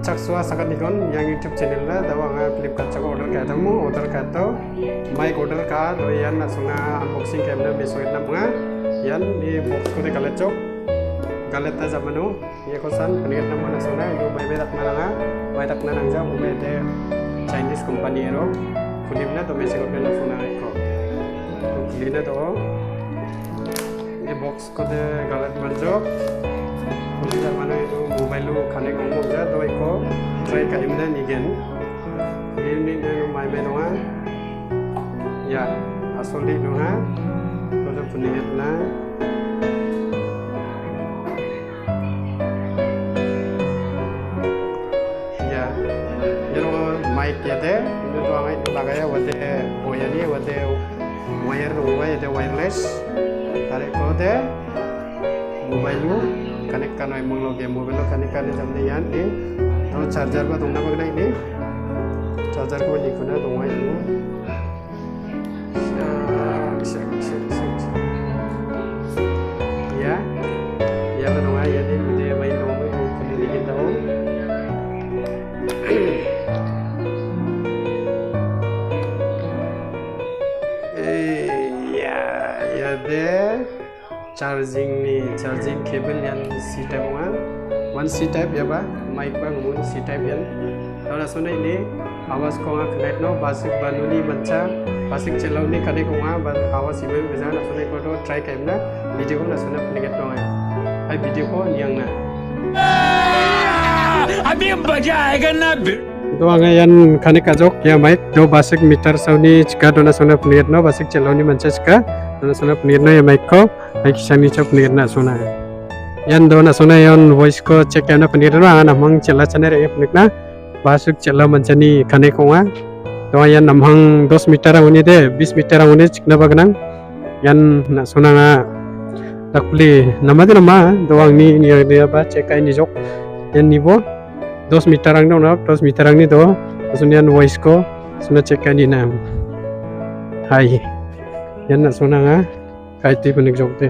Chaksua sakat nikon yang YouTube channel na dawa nga Flipkart chako order ka tamu order ka to mic order ka do yan na suna unboxing camera besoit na mga yan di box ko de galet chok galet ta jamanu ye kosan panigat na mana suna yu mai bedak na nga mai tak na nang ja ube de Chinese company ero kulim na to basic order na suna ko to kulina to ye box ko de galet manjok kulit mana itu mobile lu kane ngomong aja doi ko try ka imna nigen ini de mai be noa ya asoli noa kalau puninget na ya yero mic ya de itu to angai lagaya wate oyani wate wire wireless tarik ko de mobile lu connect kan emang lo game mobile lo connect kan jamne yan ni to charger ba dongna bagna ini charger ko ni kuna dongai lu ya ya ba dongai ya ni dia main dong ko ni kita ho ya de charging cable yang C type one C type ya ba mic ba ngumun C type yan lalu sona ini awas ko nga connect no basic banuni mancha basic chelau ni kane ko nga awas ibe beja na sona ko to try kaim na video ko na sona puniget no nga ai video ko niang na अभी मजा आएगा ना तो आंगा yan kane kajok ya mic do basic meter sauni chika dona sona puniget no basic chelau ni mancha chika dona sona puniget no ya mic ko baik sani chop puniget na sona yan dona sona yan voice ko check na puniget no anga namang chela chane re punik na basuk chela manchani kane ko nga to yan namhang 10 meter anguni de 20 meter anguni chikna bagnang yan na sona nga takli namade nama doang ni dia ba check ai ni jok yan nibo 10 meter ang no 10 meter ang ni do sunyan voice ko suna check ai ni na hai yan na sona nga kaiti punik jok de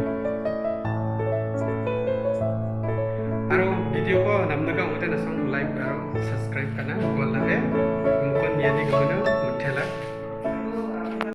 aro video ko namnaga uta na song like aro subscribe kana wala de mukon yani ko na mutela